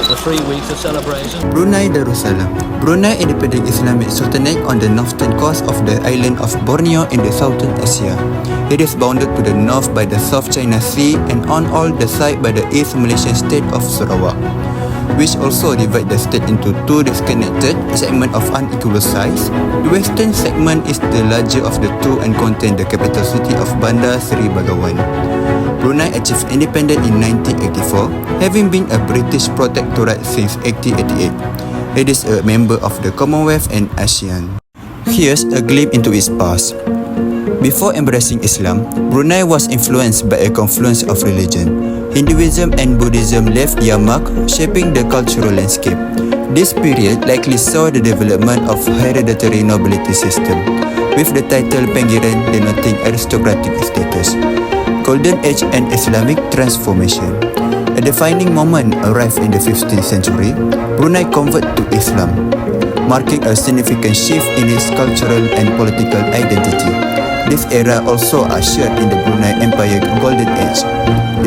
The 3 weeks of celebration. Brunei Darussalam. Brunei Independent Islamic Sultanate on the northern coast of the island of Borneo in the Southern Asia. It is bounded to the north by the South China Sea and on all the side by the East Malaysian state of Sarawak, which also divide the state into 2 disconnected segments of unequal size. The western segment is the larger of the 2 and contains the capital city of Bandar Seri Begawan. Brunei achieved independence in 1984, having been a British protectorate since 1888. It is a member of the Commonwealth and ASEAN. Here's a glimpse into its past. Before embracing Islam, Brunei was influenced by a confluence of religion. Hinduism and Buddhism left their mark, shaping the cultural landscape. This period likely saw the development of hereditary nobility system, with the title Pangeran denoting aristocratic status. Golden Age and Islamic transformation. A defining moment arrived in the 15th century. Brunei converted to Islam, marking a significant shift in its cultural and political identity. This era also ushered in the Brunei Empire Golden Age.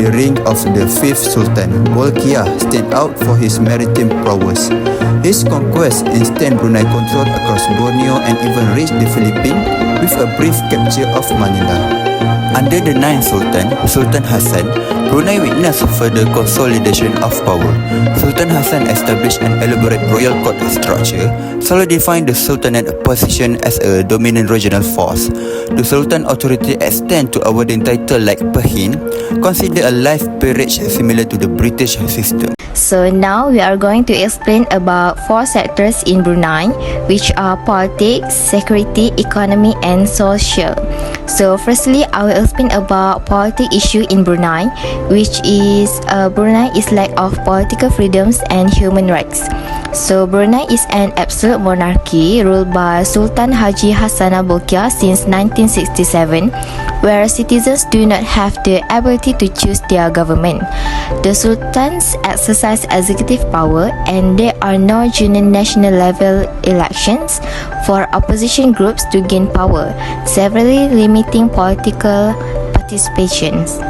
The reign of the 5th Sultan, Bolkiah, stood out for his maritime prowess. His conquest extended Brunei control across Borneo and even reached the Philippines with a brief capture of Manila. Under the 9th Sultan, Sultan Hassan, Brunei witnessed further consolidation of power. Sultan Hassan established an elaborate royal court structure, solidifying the Sultanate position as a dominant regional force. The Sultan authority extended to awarding titles like Perhin, considered a life peerage similar to the British system. So now we are going to explain about 4 sectors in Brunei, which are politics, security, economy and social. So firstly, I will explain about politics issue in Brunei, which is Brunei is lack of political freedoms and human rights. So Brunei is an absolute monarchy ruled by Sultan Haji Hassanal Bolkiah since 1967, where citizens do not have the ability to choose their government. The sultans exercise executive power and there are no junior national level elections for opposition groups to gain power, severely limiting political participations.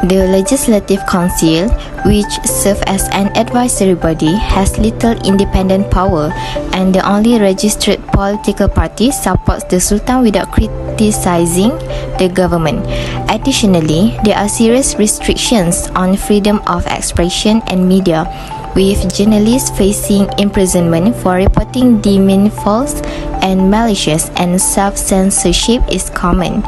The Legislative Council, which serves as an advisory body, has little independent power, and the only registered political party supports the Sultan without criticizing the government. Additionally, there are serious restrictions on freedom of expression and media, with journalists facing imprisonment for reporting deemed false and malicious, and self-censorship is common.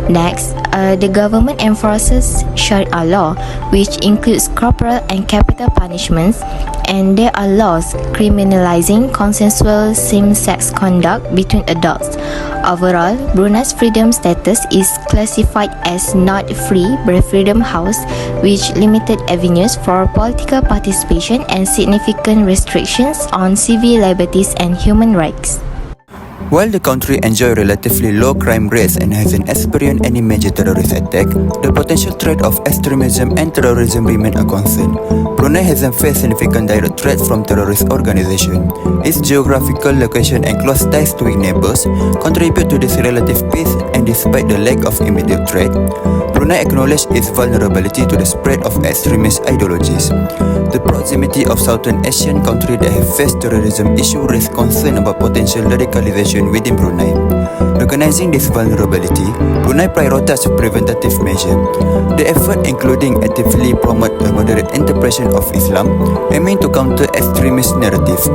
Next, the government enforces Sharia law, which includes corporal and capital punishments, and there are laws criminalizing consensual same-sex conduct between adults. Overall, Brunei's freedom status is classified as not free by Freedom House, which limited avenues for political participation and significant restrictions on civil liberties and human rights. While the country enjoys relatively low crime rates and hasn't experienced any major terrorist attack, the potential threat of extremism and terrorism remain a concern. Brunei hasn't faced significant direct threat from terrorist organizations. Its geographical location and close ties to its neighbors contribute to this relative peace, and despite the lack of immediate threat, Brunei acknowledges its vulnerability to the spread of extremist ideologies. The proximity of Southern Asian countries that have faced terrorism issue raise concern about potential radicalization within Brunei. Recognizing this vulnerability, Brunei prioritizes preventative measures. The effort including actively promote a moderate interpretation of Islam, aiming to counter extremist narrative.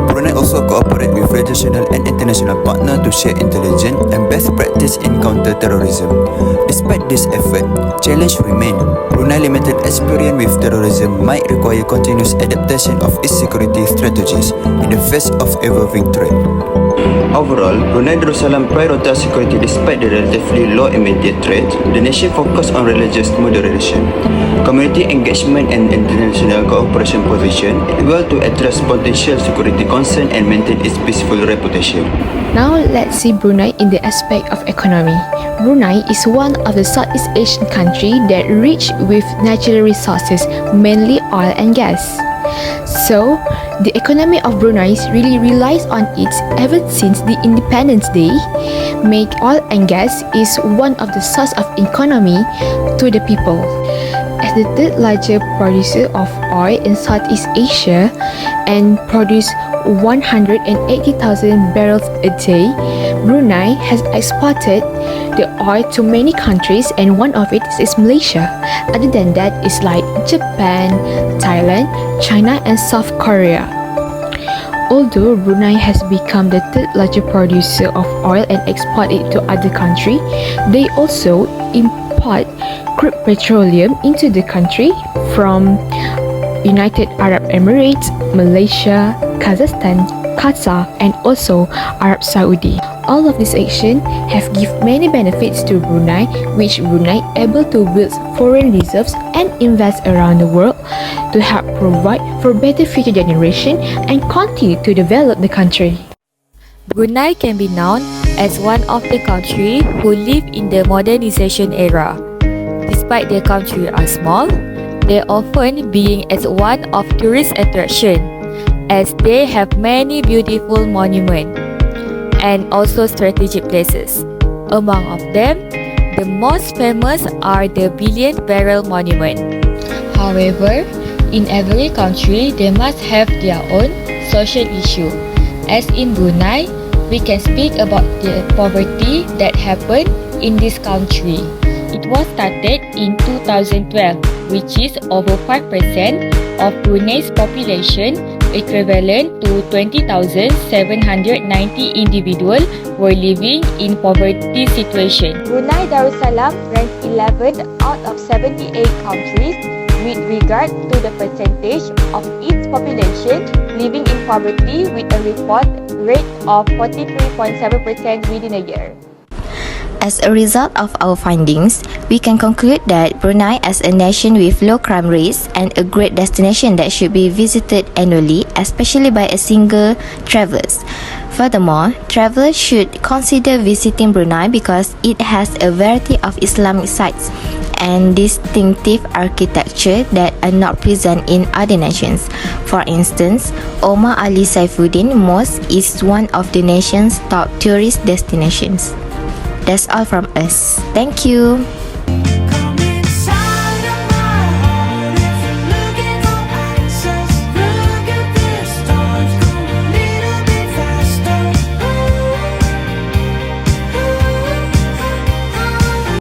Brunei also cooperate with regional and international partners to share intelligence and best practice in counter-terrorism. Despite this effort, challenges remain. Brunei limited experience with terrorism might require continuous adaptation of its security strategies in the face of evolving threat. Overall, Brunei Darussalam prioritizes security despite the relatively low immediate threat. The nation focused on religious moderation, community engagement and international cooperation position well to address potential security concerns and maintain its peaceful reputation. Now let's see Brunei in the aspect of economy. Brunei is one of the Southeast Asian countries that rich with natural resources, mainly oil and gas. So, the economy of Brunei really relies on it ever since the Independence Day. Oil and gas is one of the source of economy to the people. the third largest producer of oil in Southeast Asia and produce 180,000 barrels a day. Brunei has exported the oil to many countries, and one of it is Malaysia. Other than that is like Japan, Thailand, China and South Korea. Although Brunei has become the third largest producer of oil and export it to other countries, they also import crude petroleum into the country from United Arab Emirates, Malaysia, Kazakhstan, Qatar and also Arab Saudi. All of these actions have given many benefits to Brunei, which Brunei able to build foreign reserves and invest around the world to help provide for better future generation and continue to develop the country. Brunei can be known as one of the countries who live in the modernization era. Despite their country are small, they often being as one of tourist attraction, as they have many beautiful monuments and also strategic places. Among of them, the most famous are the Billion Barrel Monument. However, in every country, they must have their own social issue. As in Brunei, we can speak about the poverty that happened in this country. It was started in 2012, which is over 5% of Brunei's population, equivalent to 20,790 individuals were living in poverty situation. Brunei Darussalam ranks 11 out of 78 countries with regard to the percentage of its population living in poverty, with a report rate of 43.7% within a year. As a result of our findings, we can conclude that Brunei as a nation with low crime rates and a great destination that should be visited annually, especially by a single travelers. Furthermore, travelers should consider visiting Brunei because it has a variety of Islamic sites and distinctive architecture that are not present in other nations. For instance, Omar Ali Saifuddin Mosque is one of the nation's top tourist destinations. That's all from us. Thank you.